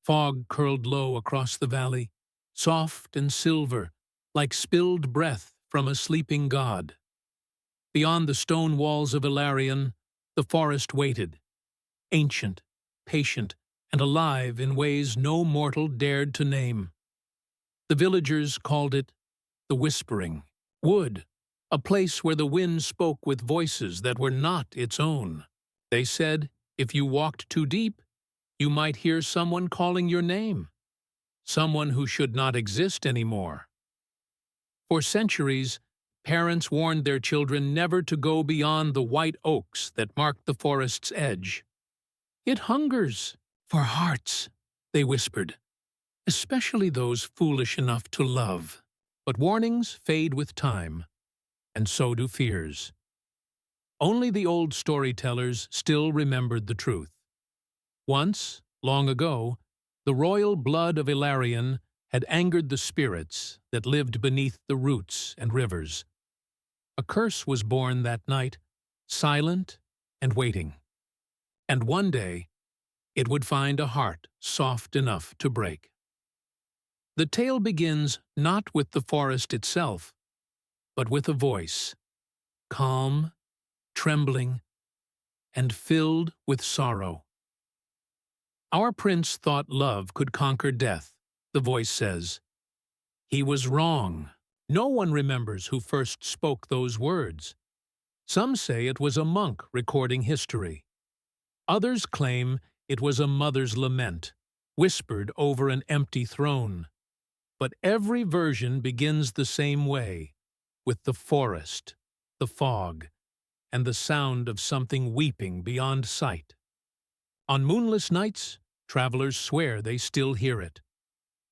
Fog curled low across the valley, soft and silver, like spilled breath from a sleeping god. Beyond the stone walls of Elarion, the forest waited, ancient, patient, and alive in ways no mortal dared to name. The villagers called it the Whispering Wood, a place where the wind spoke with voices that were not its own. They said, if you walked too deep, you might hear someone calling your name, someone who should not exist anymore. For centuries, parents warned their children never to go beyond the white oaks that marked the forest's edge. It hungers for hearts, they whispered, especially those foolish enough to love. But warnings fade with time, and so do fears. Only the old storytellers still remembered the truth. Once, long ago, the royal blood of Elarion had angered the spirits that lived beneath the roots and rivers. A curse was born that night, silent and waiting. And one day, it would find a heart soft enough to break. The tale begins not with the forest itself, but with a voice, calm, trembling, and filled with sorrow. Our prince thought love could conquer death, the voice says. He was wrong. No one remembers who first spoke those words. Some say it was a monk recording history. Others claim it was a mother's lament, whispered over an empty throne. But every version begins the same way, with the forest, the fog, and the sound of something weeping beyond sight. On moonless nights, travelers swear they still hear it.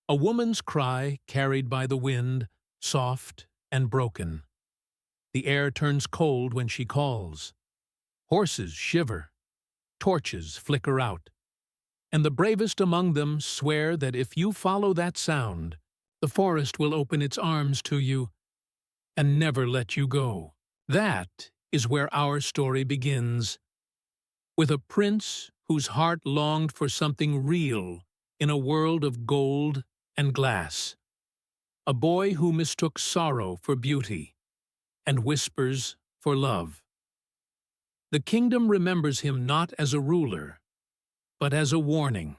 A woman's cry carried by the wind, soft and broken. The air turns cold when she calls. Horses shiver. Torches flicker out. And the bravest among them swear that if you follow that sound, the forest will open its arms to you and never let you go. That is where our story begins, with a prince whose heart longed for something real in a world of gold and glass. A boy who mistook sorrow for beauty and whispers for love. The kingdom remembers him not as a ruler, but as a warning.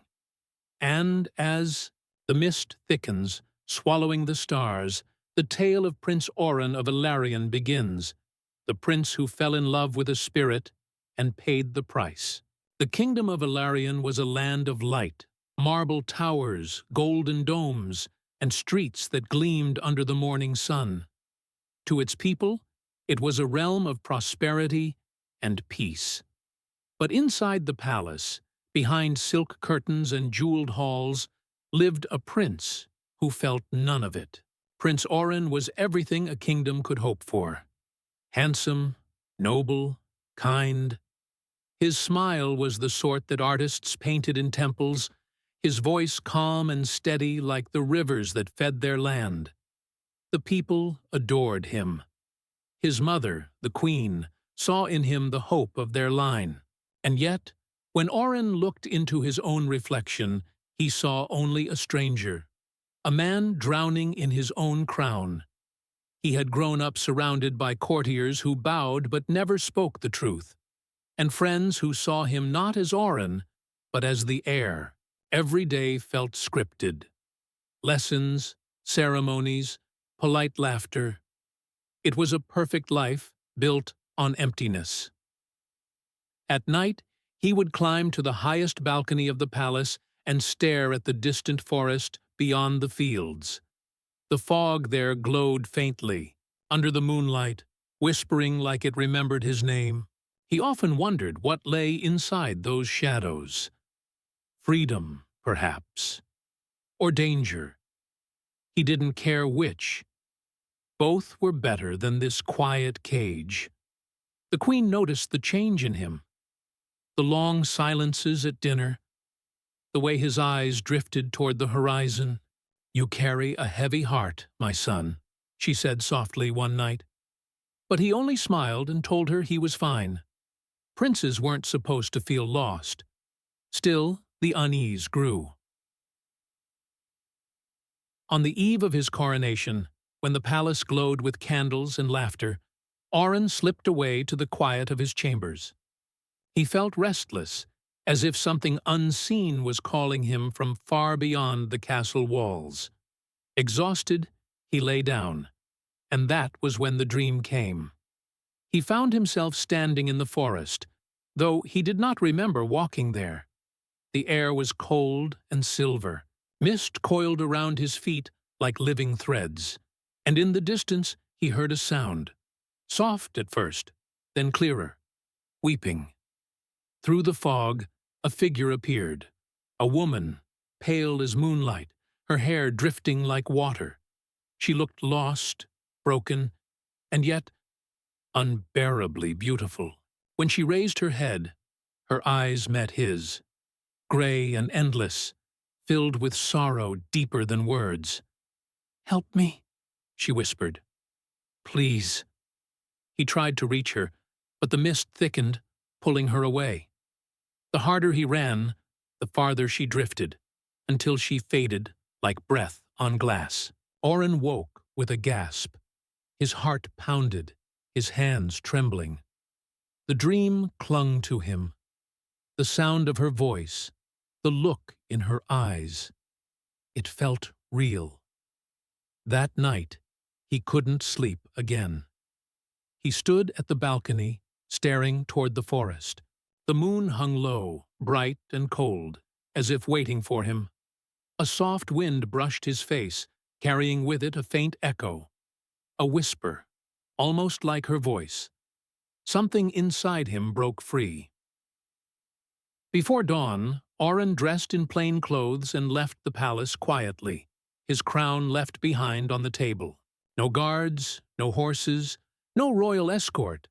And as the mist thickens, swallowing the stars, the tale of Prince Oren of Elarion begins, the prince who fell in love with a spirit and paid the price. The kingdom of Elarion was a land of light, marble towers, golden domes, and streets that gleamed under the morning sun. To its people, it was a realm of prosperity and peace. But inside the palace, behind silk curtains and jeweled halls, lived a prince who felt none of it. Prince Oren was everything a kingdom could hope for. Handsome, noble, kind. His smile was the sort that artists painted in temples, his voice calm and steady like the rivers that fed their land. The people adored him. His mother, the queen, saw in him the hope of their line. And yet, when Oren looked into his own reflection, he saw only a stranger, a man drowning in his own crown. He had grown up surrounded by courtiers who bowed but never spoke the truth, and friends who saw him not as Oren, but as the heir. Every day felt scripted. Lessons, ceremonies, polite laughter. It was a perfect life built on emptiness. At night, he would climb to the highest balcony of the palace and stare at the distant forest beyond the fields. The fog there glowed faintly, under the moonlight, whispering like it remembered his name. He often wondered what lay inside those shadows. Freedom, perhaps. Or danger. He didn't care which. Both were better than this quiet cage. The queen noticed the change in him. The long silences at dinner, the way his eyes drifted toward the horizon. "You carry a heavy heart, my son," she said softly one night. But he only smiled and told her he was fine. Princes weren't supposed to feel lost. Still, the unease grew. On the eve of his coronation, when the palace glowed with candles and laughter, Auron slipped away to the quiet of his chambers. He felt restless, as if something unseen was calling him from far beyond the castle walls. Exhausted, he lay down, and that was when the dream came. He found himself standing in the forest, though he did not remember walking there. The air was cold and silver. Mist coiled around his feet like living threads, and in the distance he heard a sound, soft at first, then clearer, weeping. Through the fog, a figure appeared, a woman, pale as moonlight, her hair drifting like water. She looked lost, broken, and yet unbearably beautiful. When she raised her head, her eyes met his, gray and endless, filled with sorrow deeper than words. "Help me," she whispered. "Please." He tried to reach her, but the mist thickened, pulling her away. The harder he ran, the farther she drifted, until she faded like breath on glass. Auron woke with a gasp. His heart pounded, his hands trembling. The dream clung to him. The sound of her voice, the look in her eyes. It felt real. That night, he couldn't sleep again. He stood at the balcony, staring toward the forest. The moon hung low, bright and cold, as if waiting for him. A soft wind brushed his face, carrying with it a faint echo. A whisper, almost like her voice. Something inside him broke free. Before dawn, Auron dressed in plain clothes and left the palace quietly, his crown left behind on the table. No guards, no horses, no royal escort.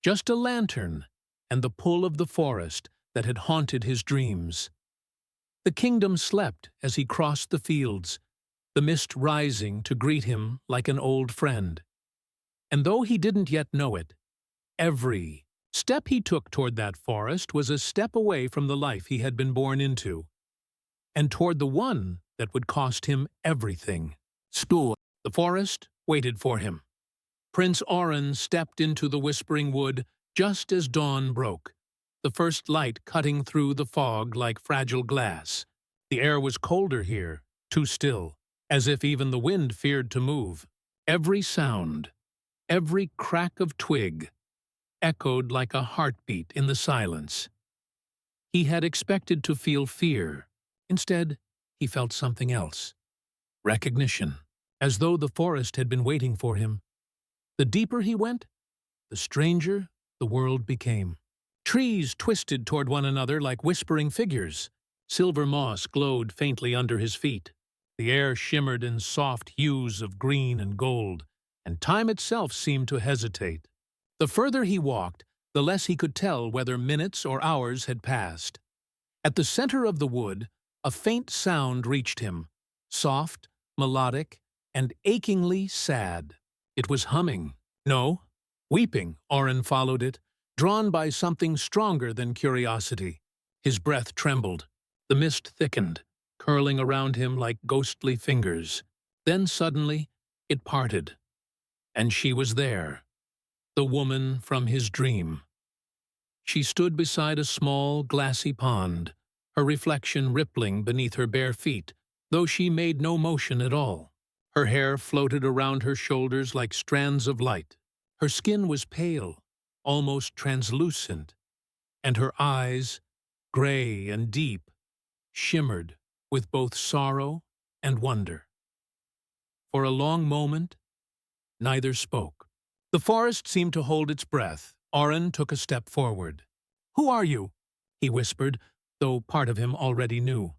Just a lantern and the pull of the forest that had haunted his dreams. The kingdom slept as he crossed the fields, the mist rising to greet him like an old friend. And though he didn't yet know it, every step he took toward that forest was a step away from the life he had been born into, and toward the one that would cost him everything. School. The forest waited for him. Prince Auron stepped into the whispering wood just as dawn broke, the first light cutting through the fog like fragile glass. The air was colder here, too still, as if even the wind feared to move. Every sound, every crack of twig, echoed like a heartbeat in the silence. He had expected to feel fear. Instead, he felt something else. Recognition, as though the forest had been waiting for him. The deeper he went, the stranger the world became. Trees twisted toward one another like whispering figures. Silver moss glowed faintly under his feet. The air shimmered in soft hues of green and gold, and time itself seemed to hesitate. The further he walked, the less he could tell whether minutes or hours had passed. At the center of the wood, a faint sound reached him, soft, melodic, and achingly sad. It was humming. No, weeping. Auron followed it, drawn by something stronger than curiosity. His breath trembled. The mist thickened, curling around him like ghostly fingers. Then suddenly, it parted. And she was there, the woman from his dream. She stood beside a small, glassy pond, her reflection rippling beneath her bare feet, though she made no motion at all. Her hair floated around her shoulders like strands of light. Her skin was pale, almost translucent, and her eyes, gray and deep, shimmered with both sorrow and wonder. For a long moment, neither spoke. The forest seemed to hold its breath. Auron took a step forward. "Who are you?" he whispered, though part of him already knew.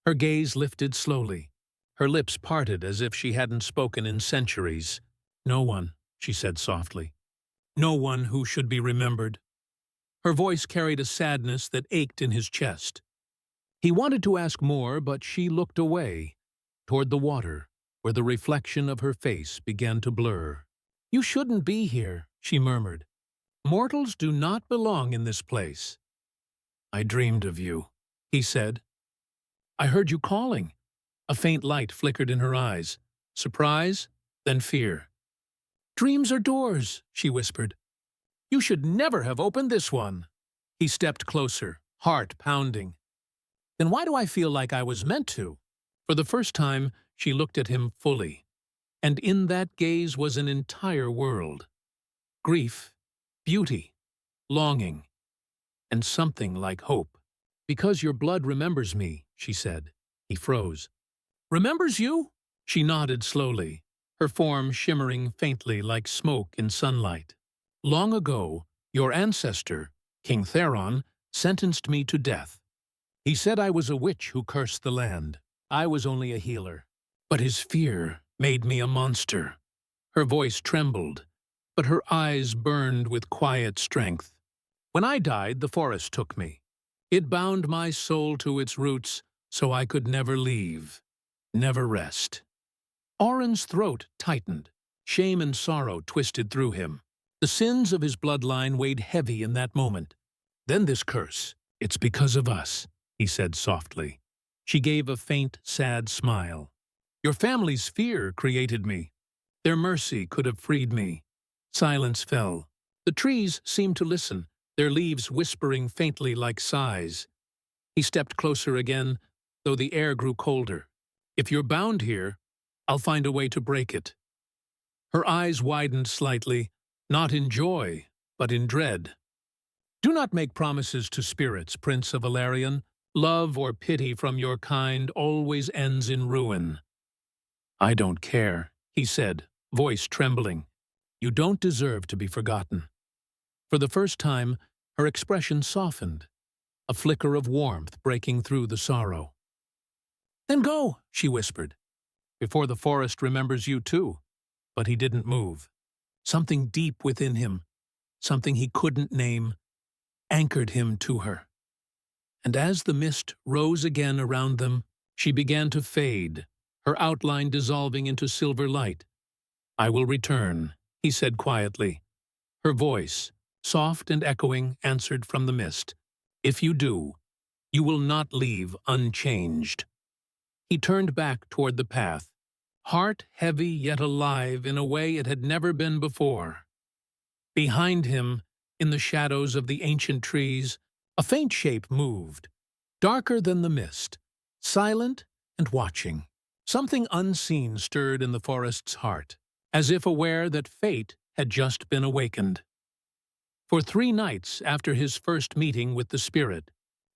Her gaze lifted slowly. Her lips parted as if she hadn't spoken in centuries. "No one," she said softly. "No one who should be remembered." Her voice carried a sadness that ached in his chest. He wanted to ask more, but she looked away, toward the water, where the reflection of her face began to blur. "You shouldn't be here," she murmured. "Mortals do not belong in this place." "I dreamed of you," he said. "I heard you calling." A faint light flickered in her eyes. Surprise, then fear. "Dreams are doors," she whispered. "You should never have opened this one." He stepped closer, heart pounding. "Then why do I feel like I was meant to?" For the first time, she looked at him fully, and in that gaze was an entire world. Grief, beauty, longing, and something like hope. "Because your blood remembers me," she said. He froze. "Remembers you?" She nodded slowly, her form shimmering faintly like smoke in sunlight. "Long ago, your ancestor, King Theron, sentenced me to death. He said I was a witch who cursed the land. I was only a healer. But his fear made me a monster." Her voice trembled, but her eyes burned with quiet strength. "When I died, the forest took me. It bound my soul to its roots so I could never leave, never rest." Oren's throat tightened. Shame and sorrow twisted through him. The sins of his bloodline weighed heavy in that moment. "Then this curse. It's because of us," he said softly. She gave a faint, sad smile. "Your family's fear created me. Their mercy could have freed me." Silence fell. The trees seemed to listen, their leaves whispering faintly like sighs. He stepped closer again, though the air grew colder. "If you're bound here, I'll find a way to break it." Her eyes widened slightly, not in joy, but in dread. "Do not make promises to spirits, Prince of Elarion. Love or pity from your kind always ends in ruin." "I don't care," he said, voice trembling. "You don't deserve to be forgotten." For the first time, her expression softened, a flicker of warmth breaking through the sorrow. "Then go," she whispered, "before the forest remembers you too." But he didn't move. Something deep within him, something he couldn't name, anchored him to her. And as the mist rose again around them, she began to fade, her outline dissolving into silver light. "I will return," he said quietly. Her voice, soft and echoing, answered from the mist. "If you do, you will not leave unchanged." He turned back toward the path, heart heavy yet alive in a way it had never been before. Behind him, in the shadows of the ancient trees, a faint shape moved, darker than the mist, silent and watching. Something unseen stirred in the forest's heart, as if aware that fate had just been awakened. For 3 nights after his first meeting with the spirit,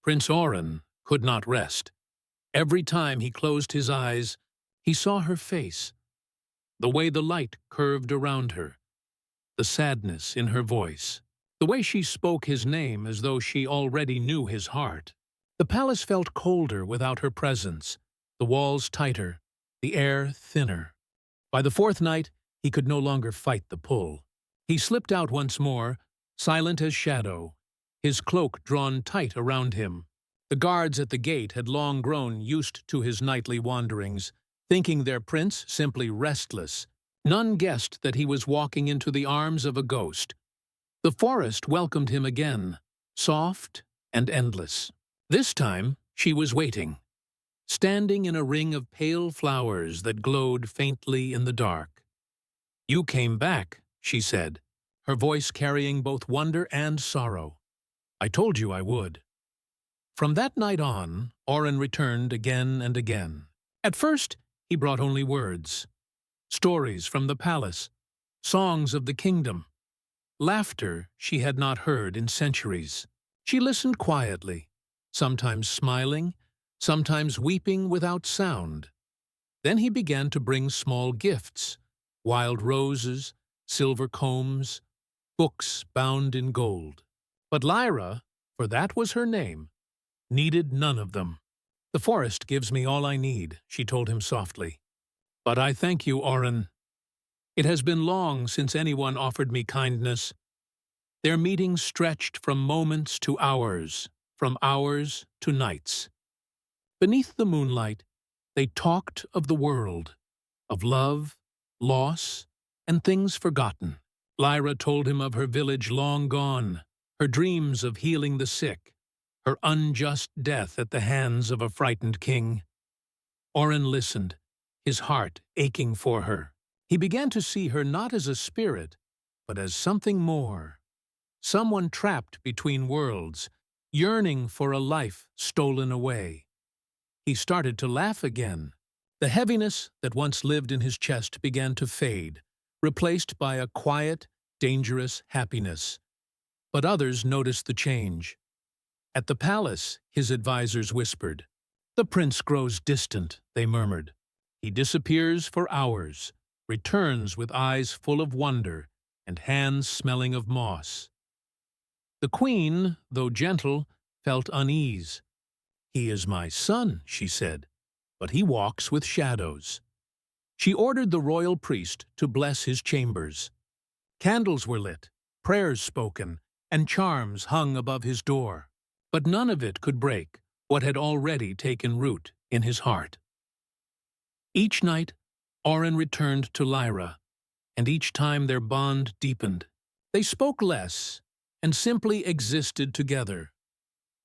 Prince Oren could not rest. Every time he closed his eyes, he saw her face, the way the light curved around her, the sadness in her voice, the way she spoke his name as though she already knew his heart. The palace felt colder without her presence, the walls tighter, the air thinner. By the 4th night, he could no longer fight the pull. He slipped out once more, silent as shadow, his cloak drawn tight around him. The guards at the gate had long grown used to his nightly wanderings, thinking their prince simply restless. None guessed that he was walking into the arms of a ghost. The forest welcomed him again, soft and endless. This time, she was waiting, standing in a ring of pale flowers that glowed faintly in the dark. "You came back," she said, her voice carrying both wonder and sorrow. "I told you I would." From that night on, Oren returned again and again. At first, he brought only words, stories from the palace, songs of the kingdom, laughter she had not heard in centuries. She listened quietly, sometimes smiling, sometimes weeping without sound. Then he began to bring small gifts, wild roses, silver combs, books bound in gold. But Lyra, for that was her name, needed none of them. "The forest gives me all I need," she told him softly. "But I thank you, Oren. It has been long since anyone offered me kindness." Their meetings stretched from moments to hours, from hours to nights. Beneath the moonlight, they talked of the world, of love, loss, and things forgotten. Lyra told him of her village long gone, her dreams of healing the sick, her unjust death at the hands of a frightened king. Oren listened, his heart aching for her. He began to see her not as a spirit, but as something more. Someone trapped between worlds, yearning for a life stolen away. He started to laugh again. The heaviness that once lived in his chest began to fade, replaced by a quiet, dangerous happiness. But others noticed the change. At the palace, his advisors whispered. "The prince grows distant," they murmured. "He disappears for hours, returns with eyes full of wonder and hands smelling of moss." The queen, though gentle, felt unease. "He is my son," she said, "but he walks with shadows." She ordered the royal priest to bless his chambers. Candles were lit, prayers spoken, and charms hung above his door. But none of it could break what had already taken root in his heart. Each night, Oren returned to Lyra, and each time their bond deepened. They spoke less and simply existed together,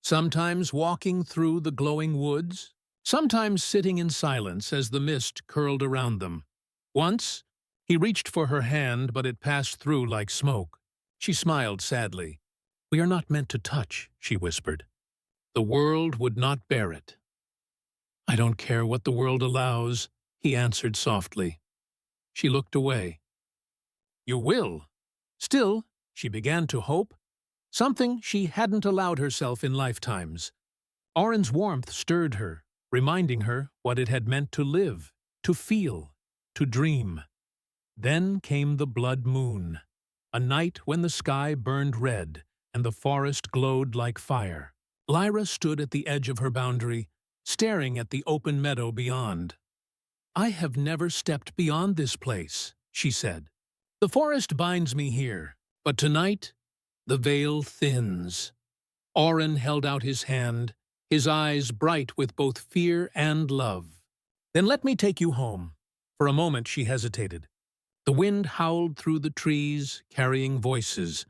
sometimes walking through the glowing woods, sometimes sitting in silence as the mist curled around them. Once, he reached for her hand, but it passed through like smoke. She smiled sadly. "We are not meant to touch," she whispered. "The world would not bear it." "I don't care what the world allows," he answered softly. She looked away. "You will." Still, she began to hope, something she hadn't allowed herself in lifetimes. Oren's warmth stirred her, reminding her what it had meant to live, to feel, to dream. Then came the blood moon, a night when the sky burned red and the forest glowed like fire. Lyra stood at the edge of her boundary, staring at the open meadow beyond. "I have never stepped beyond this place," she said. "The forest binds me here, but tonight the veil thins." Oren held out his hand, his eyes bright with both fear and love. "Then let me take you home." For a moment she hesitated. The wind howled through the trees, carrying voices.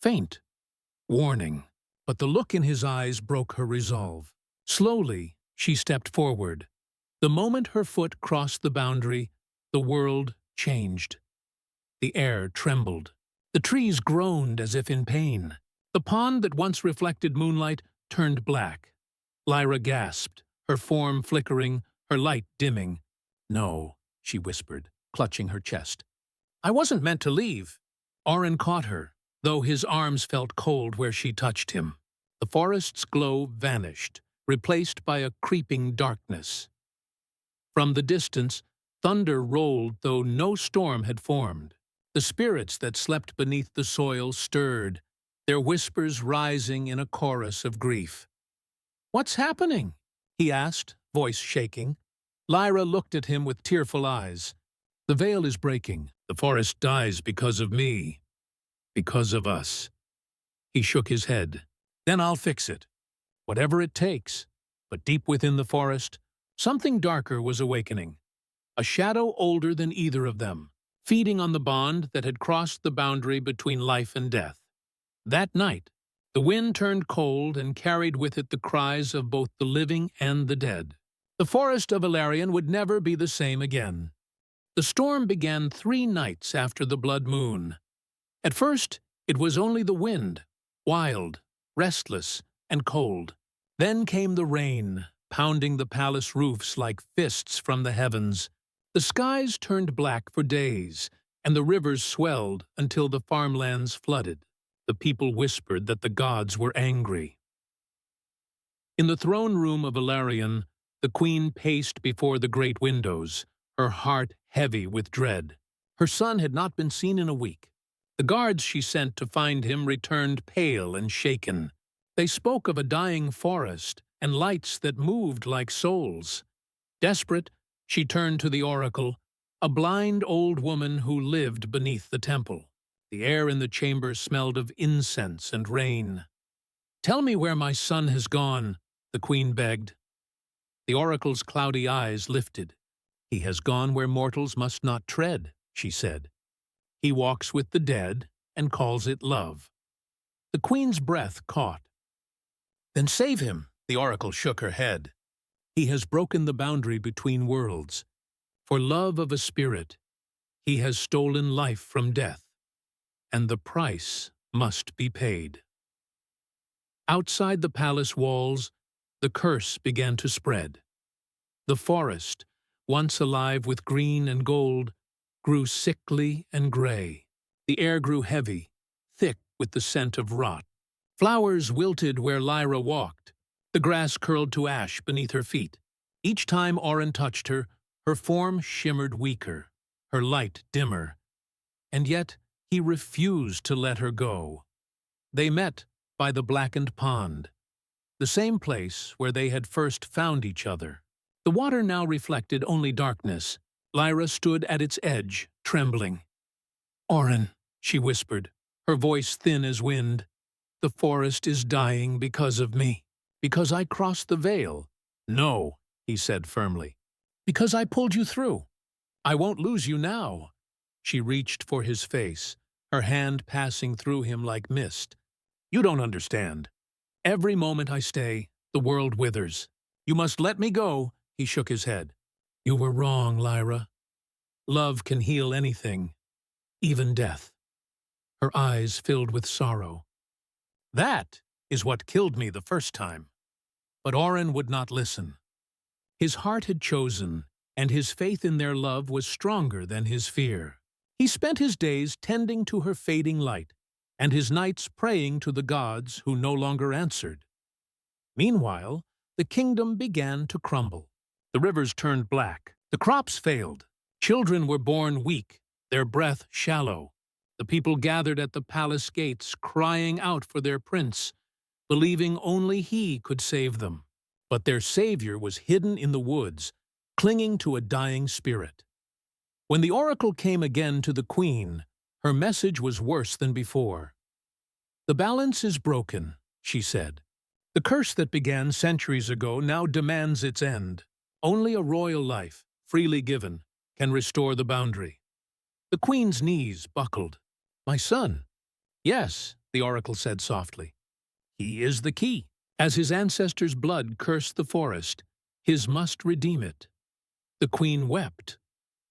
Faint, warning. But the look in his eyes broke her resolve. Slowly, she stepped forward. The moment her foot crossed the boundary, the world changed. The air trembled. The trees groaned as if in pain. The pond that once reflected moonlight turned black. Lyra gasped, her form flickering, her light dimming. "No," she whispered, clutching her chest. "I wasn't meant to leave." Oren caught her, though his arms felt cold where she touched him. The forest's glow vanished, replaced by a creeping darkness. From the distance, thunder rolled, though no storm had formed. The spirits that slept beneath the soil stirred, their whispers rising in a chorus of grief. "What's happening?" he asked, voice shaking. Lyra looked at him with tearful eyes. "The veil is breaking. The forest dies because of me. Because of us." He shook his head. "Then I'll fix it. Whatever it takes." But deep within the forest, something darker was awakening. A shadow older than either of them, feeding on the bond that had crossed the boundary between life and death. That night, the wind turned cold and carried with it the cries of both the living and the dead. The forest of Elarion would never be the same again. The storm began 3 nights after the blood moon. At first, it was only the wind, wild, restless, and cold. Then came the rain, pounding the palace roofs like fists from the heavens. The skies turned black for days, and the rivers swelled until the farmlands flooded. The people whispered that the gods were angry. In the throne room of Elarion, the queen paced before the great windows, her heart heavy with dread. Her son had not been seen in a week. The guards she sent to find him returned pale and shaken. They spoke of a dying forest and lights that moved like souls. Desperate, she turned to the oracle, a blind old woman who lived beneath the temple. The air in the chamber smelled of incense and rain. "Tell me where my son has gone," the queen begged. The oracle's cloudy eyes lifted. "He has gone where mortals must not tread," she said. "He walks with the dead and calls it love." The queen's breath caught. "Then save him," the oracle shook her head. He has broken the boundary between worlds. For love of a spirit, he has stolen life from death, and the price must be paid. Outside the palace walls, the curse began to spread. The forest, once alive with green and gold, grew sickly and gray. The air grew heavy, thick with the scent of rot. Flowers wilted where Lyra walked. The grass curled to ash beneath her feet. Each time Oren touched her, her form shimmered weaker, her light dimmer. And yet he refused to let her go. They met by the blackened pond, the same place where they had first found each other. The water now reflected only darkness. Lyra stood at its edge, trembling. "Oren," she whispered, her voice thin as wind, "the forest is dying because of me. Because I crossed the veil." "No," he said firmly. "Because I pulled you through. I won't lose you now." She reached for his face, her hand passing through him like mist. "You don't understand. Every moment I stay, the world withers. You must let me go." He shook his head. "You were wrong, Lyra. Love can heal anything, even death." Her eyes filled with sorrow. "That is what killed me the first time." But Oren would not listen. His heart had chosen, and his faith in their love was stronger than his fear. He spent his days tending to her fading light, and his nights praying to the gods who no longer answered. Meanwhile, the kingdom began to crumble. The rivers turned black. The crops failed. Children were born weak, their breath shallow. The people gathered at the palace gates, crying out for their prince, believing only he could save them. But their savior was hidden in the woods, clinging to a dying spirit. When the oracle came again to the queen, her message was worse than before. "The balance is broken," she said. "The curse that began centuries ago now demands its end. Only a royal life, freely given, can restore the boundary." The queen's knees buckled. "My son." "Yes," the oracle said softly. "He is the key. As his ancestors' blood cursed the forest, his must redeem it." The queen wept,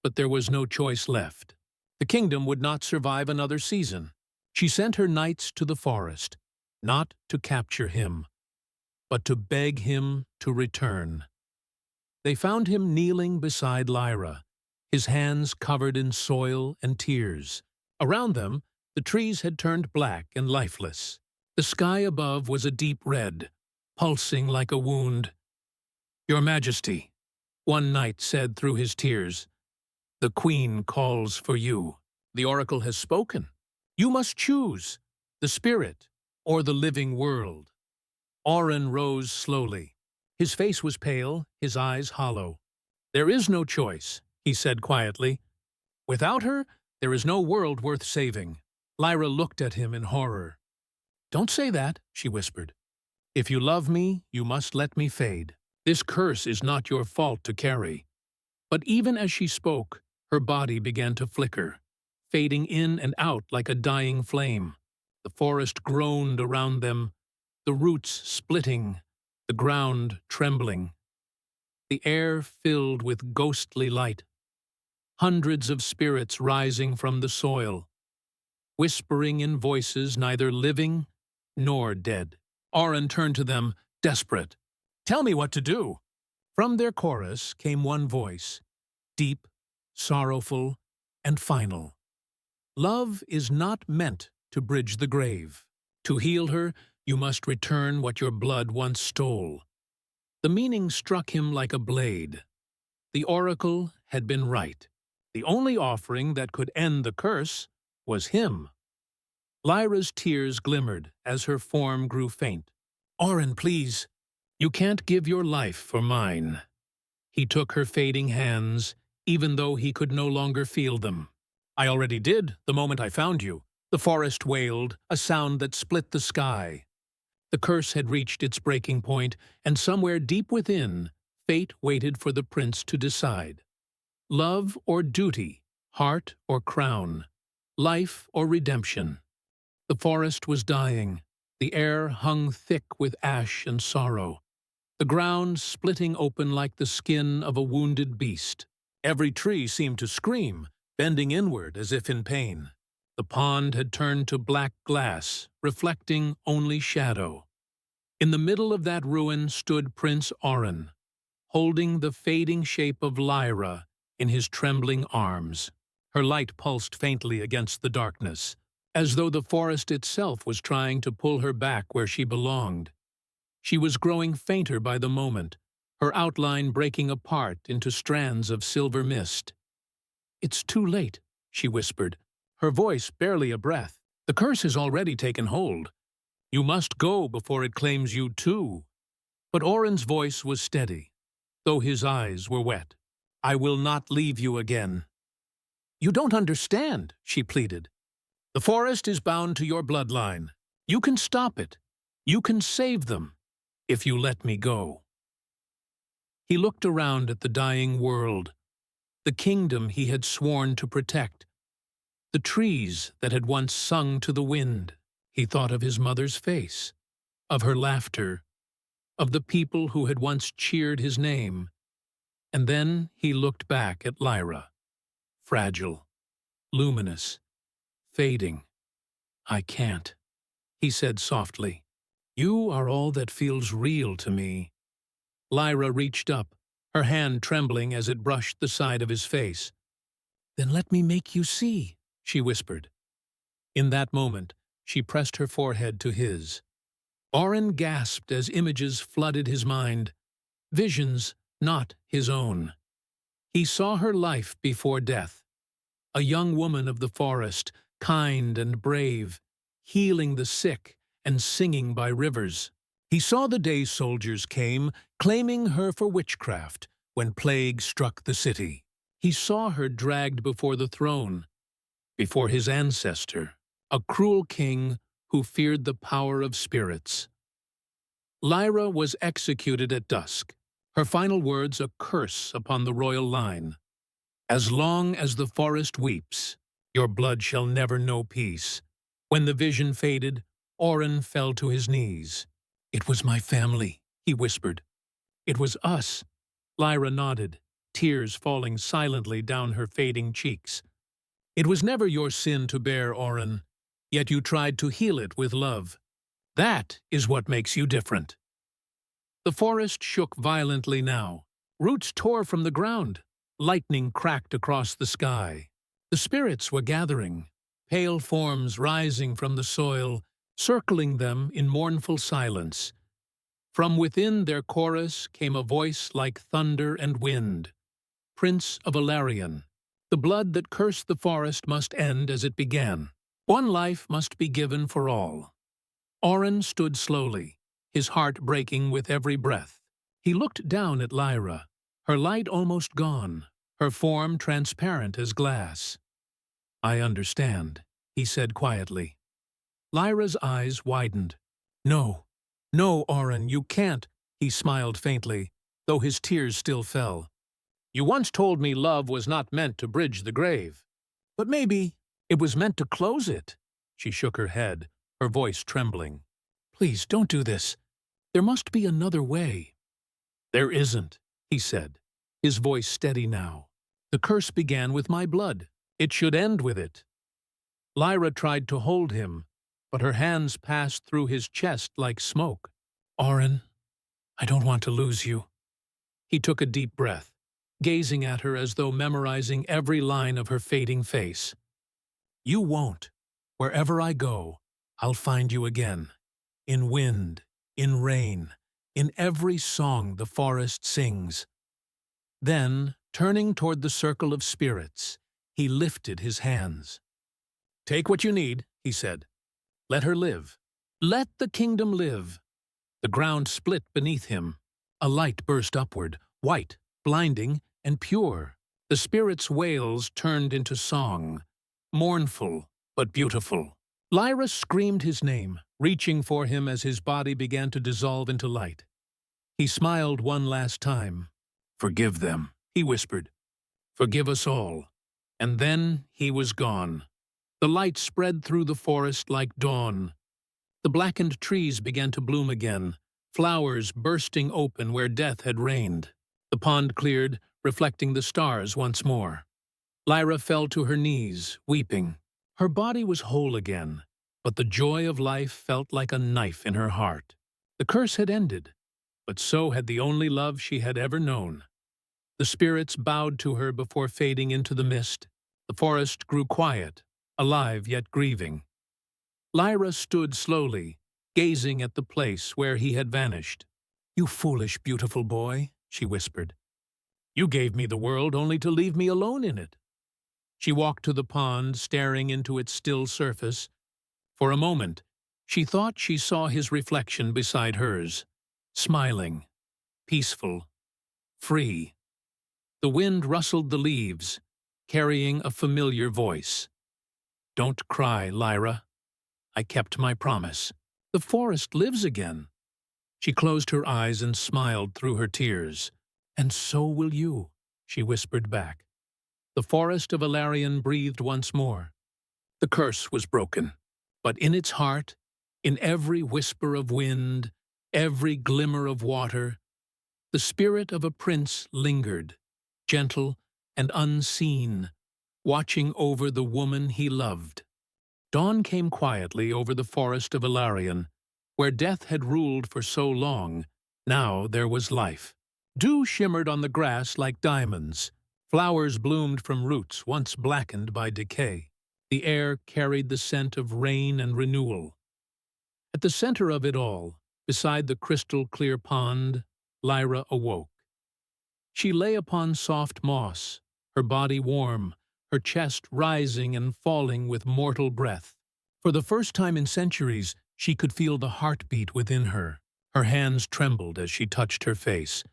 but there was no choice left. The kingdom would not survive another season. She sent her knights to the forest, not to capture him, but to beg him to return. They found him kneeling beside Lyra, his hands covered in soil and tears. Around them, the trees had turned black and lifeless. The sky above was a deep red, pulsing like a wound. "Your Majesty," one knight said through his tears, "the queen calls for you. The oracle has spoken. You must choose, the spirit or the living world." Oren rose slowly. His face was pale, his eyes hollow. "There is no choice," he said quietly. "Without her, there is no world worth saving." Lyra looked at him in horror. "Don't say that," she whispered. "If you love me, you must let me fade. This curse is not your fault to carry." But even as she spoke, her body began to flicker, fading in and out like a dying flame. The forest groaned around them, the roots splitting, the ground trembling. The air filled with ghostly light, hundreds of spirits rising from the soil, whispering in voices neither living nor dead. Oren turned to them, desperate. "Tell me what to do." From their chorus came one voice, deep, sorrowful, and final. "Love is not meant to bridge the grave. To heal her, you must return what your blood once stole." The meaning struck him like a blade. The oracle had been right. The only offering that could end the curse was him. Lyra's tears glimmered as her form grew faint. "Oren, please. You can't give your life for mine." He took her fading hands, even though he could no longer feel them. "I already did, the moment I found you." The forest wailed, a sound that split the sky. The curse had reached its breaking point, and somewhere deep within, fate waited for the prince to decide. Love or duty, heart or crown, life or redemption. The forest was dying. The air hung thick with ash and sorrow. the ground splitting open like the skin of a wounded beast. Every tree seemed to scream, bending inward as if in pain. The pond had turned to black glass, reflecting only shadow. In the middle of that ruin stood Prince Oren, holding the fading shape of Lyra in his trembling arms. Her light pulsed faintly against the darkness, as though the forest itself was trying to pull her back where she belonged. She was growing fainter by the moment, her outline breaking apart into strands of silver mist. "It's too late," she whispered, her voice barely a breath. "The curse has already taken hold. You must go before it claims you too." But Oren's voice was steady, though his eyes were wet. "I will not leave you again." "You don't understand," she pleaded. "The forest is bound to your bloodline. You can stop it. You can save them, if you let me go." He looked around at the dying world, the kingdom he had sworn to protect, the trees that had once sung to the wind. He thought of his mother's face, of her laughter, of the people who had once cheered his name. And then he looked back at Lyra, fragile, luminous, fading. "I can't," he said softly. "You are all that feels real to me." Lyra reached up, her hand trembling as it brushed the side of his face. "Then let me make you see," she whispered. In that moment, she pressed her forehead to his. Oren gasped as images flooded his mind, visions not his own. He saw her life before death, a young woman of the forest, kind and brave, healing the sick and singing by rivers. He saw the day soldiers came, claiming her for witchcraft when plague struck the city. He saw her dragged before the throne, before his ancestor, a cruel king who feared the power of spirits. Lyra was executed at dusk, her final words a curse upon the royal line. "As long as the forest weeps, your blood shall never know peace." When the vision faded, Oren fell to his knees. "It was my family," he whispered. "It was us." Lyra nodded, tears falling silently down her fading cheeks. "It was never your sin to bear, Oren, yet you tried to heal it with love. That is what makes you different." The forest shook violently now. Roots tore from the ground. Lightning cracked across the sky. The spirits were gathering, pale forms rising from the soil, circling them in mournful silence. From within their chorus came a voice like thunder and wind. "Prince of Elarion, the blood that cursed the forest must end as it began. One life must be given for all." Oren stood slowly, his heart breaking with every breath. He looked down at Lyra, her light almost gone, her form transparent as glass. "I understand," he said quietly. Lyra's eyes widened. "No, no, Oren, you can't," he smiled faintly, though his tears still fell. "You once told me love was not meant to bridge the grave. But maybe it was meant to close it." She shook her head, her voice trembling. "Please, don't do this. There must be another way." "There isn't," he said, his voice steady now. "The curse began with my blood. It should end with it." Lyra tried to hold him, but her hands passed through his chest like smoke. "Oren, I don't want to lose you." He took a deep breath, gazing at her as though memorizing every line of her fading face. "You won't. Wherever I go, I'll find you again. In wind, in rain, in every song the forest sings." Then, turning toward the circle of spirits, he lifted his hands. "Take what you need," he said. "Let her live. Let the kingdom live." The ground split beneath him. A light burst upward, white, blinding, and pure. The spirit's wails turned into song, mournful but beautiful. Lyra screamed his name, reaching for him as his body began to dissolve into light. He smiled one last time. "Forgive them," he whispered. "Forgive us all." And then he was gone. The light spread through the forest like dawn. The blackened trees began to bloom again, flowers bursting open where death had reigned. The pond cleared, reflecting the stars once more. Lyra fell to her knees, weeping. Her body was whole again, but the joy of life felt like a knife in her heart. The curse had ended, but so had the only love she had ever known. The spirits bowed to her before fading into the mist. The forest grew quiet, alive yet grieving. Lyra stood slowly, gazing at the place where he had vanished. "You foolish, beautiful boy," she whispered. "You gave me the world only to leave me alone in it." She walked to the pond, staring into its still surface. For a moment, she thought she saw his reflection beside hers, smiling, peaceful, free. The wind rustled the leaves, carrying a familiar voice. "Don't cry, Lyra. I kept my promise. The forest lives again." She closed her eyes and smiled through her tears. "And so will you," she whispered back. The forest of Elarion breathed once more. The curse was broken, but in its heart, in every whisper of wind, every glimmer of water, the spirit of a prince lingered, gentle and unseen, watching over the woman he loved. Dawn came quietly over the forest of Elarion, where death had ruled for so long. Now there was life. Dew shimmered on the grass like diamonds. Flowers bloomed from roots once blackened by decay. The air carried the scent of rain and renewal. At the center of it all, beside the crystal-clear pond, Lyra awoke. She lay upon soft moss, her body warm, her chest rising and falling with mortal breath. For the first time in centuries, she could feel the heartbeat within her. Her hands trembled as she touched her face,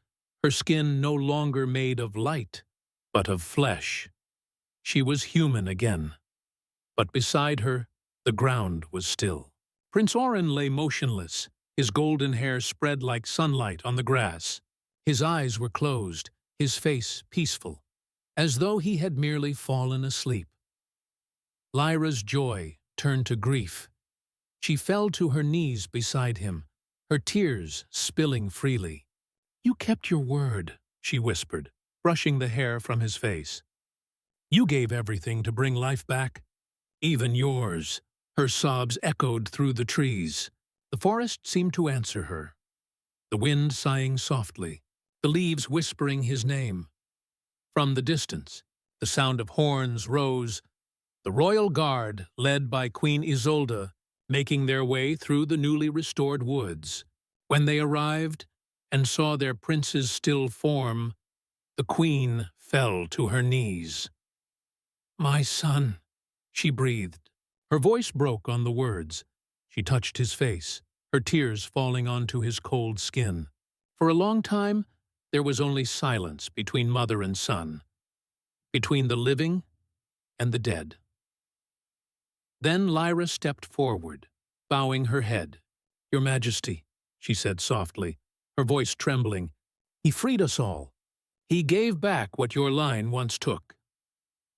her skin no longer made of light, but of flesh. She was human again. But beside her, the ground was still. Prince Orin lay motionless, his golden hair spread like sunlight on the grass. His eyes were closed, his face peaceful, as though he had merely fallen asleep. Lyra's joy turned to grief. She fell to her knees beside him, her tears spilling freely. "You kept your word," she whispered, brushing the hair from his face. "You gave everything to bring life back, even yours." Her sobs echoed through the trees. The forest seemed to answer her, the wind sighing softly, the leaves whispering his name. From the distance, the sound of horns rose, the royal guard, led by Queen Isolde, making their way through the newly restored woods. When they arrived and saw their prince's still form, the queen fell to her knees. "My son," she breathed. Her voice broke on the words. She touched his face, her tears falling onto his cold skin. For a long time, there was only silence between mother and son, between the living and the dead. Then Lyra stepped forward, bowing her head. "Your Majesty," she said softly, her voice trembling, "he freed us all. He gave back what your line once took."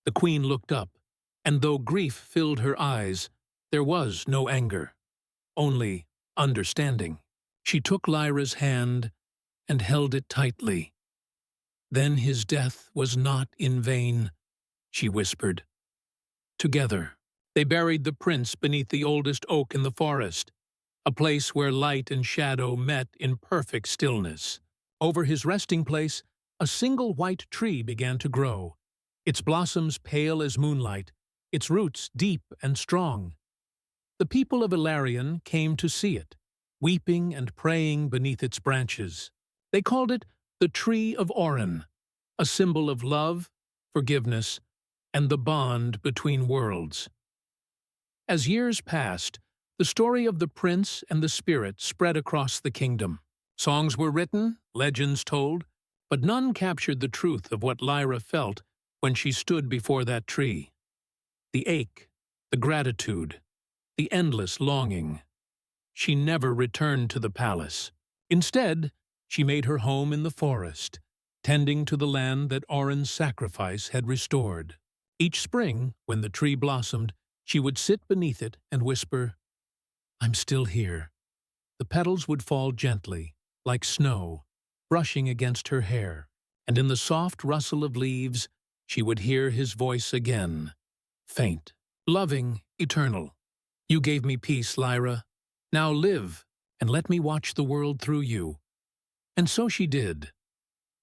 The queen looked up, and though grief filled her eyes, there was no anger, only understanding. She took Lyra's hand and held it tightly. "Then his death was not in vain," she whispered. Together, they buried the prince beneath the oldest oak in the forest, a place where light and shadow met in perfect stillness. Over his resting place, a single white tree began to grow, its blossoms pale as moonlight, its roots deep and strong. The people of Elarion came to see it, weeping and praying beneath its branches. They called it the Tree of Orin, a symbol of love, forgiveness, and the bond between worlds. As years passed, the story of the prince and the spirit spread across the kingdom. Songs were written, legends told, but none captured the truth of what Lyra felt when she stood before that tree. The ache, the gratitude, the endless longing. She never returned to the palace. Instead, she made her home in the forest, tending to the land that Orin's sacrifice had restored. Each spring, when the tree blossomed, she would sit beneath it and whisper, "I'm still here." The petals would fall gently, like snow, brushing against her hair, and in the soft rustle of leaves she would hear his voice again, faint, loving, eternal. You gave me peace, Lyra. Now live, and let me watch the world through you. And so she did.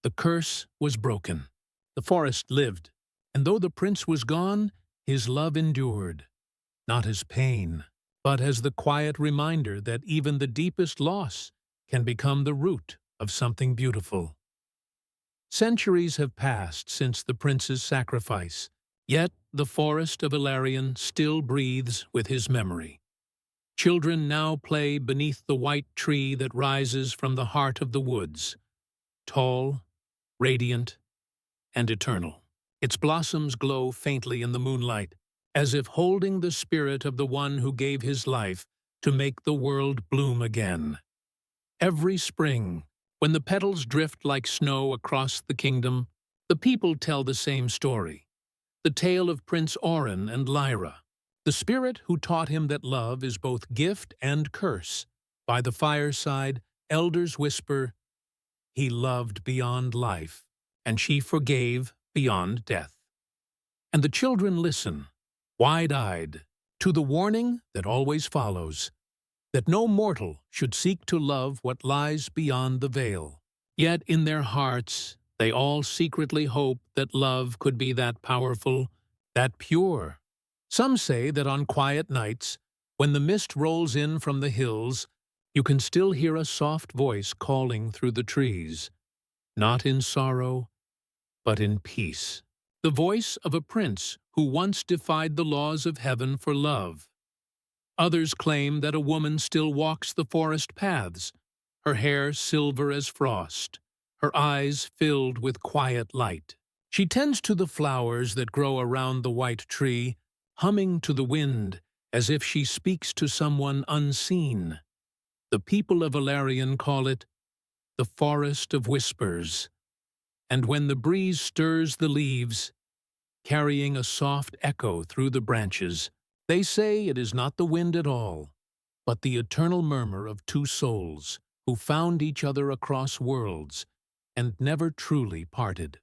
The curse was broken. The forest lived, and though the prince was gone, his love endured, not as pain, but as the quiet reminder that even the deepest loss can become the root of something beautiful. Centuries have passed since the prince's sacrifice, yet the forest of Elarion still breathes with his memory. Children now play beneath the white tree that rises from the heart of the woods, tall, radiant, and eternal. Its blossoms glow faintly in the moonlight, as if holding the spirit of the one who gave his life to make the world bloom again. Every spring, when the petals drift like snow across the kingdom, the people tell the same story, the tale of Prince Orin and Lyra, the spirit who taught him that love is both gift and curse. By the fireside, elders whisper, "He loved beyond life, and she forgave beyond death." And the children listen, wide-eyed, to the warning that always follows, that no mortal should seek to love what lies beyond the veil. Yet in their hearts they all secretly hope that love could be that powerful, that pure. Some say that on quiet nights, when the mist rolls in from the hills, you can still hear a soft voice calling through the trees, not in sorrow, but in peace. The voice of a prince who once defied the laws of heaven for love. Others claim that a woman still walks the forest paths, her hair silver as frost, her eyes filled with quiet light. She tends to the flowers that grow around the white tree, humming to the wind as if she speaks to someone unseen. The people of Elarion call it the Forest of Whispers, and when the breeze stirs the leaves, carrying a soft echo through the branches, they say it is not the wind at all, but the eternal murmur of two souls who found each other across worlds and never truly parted.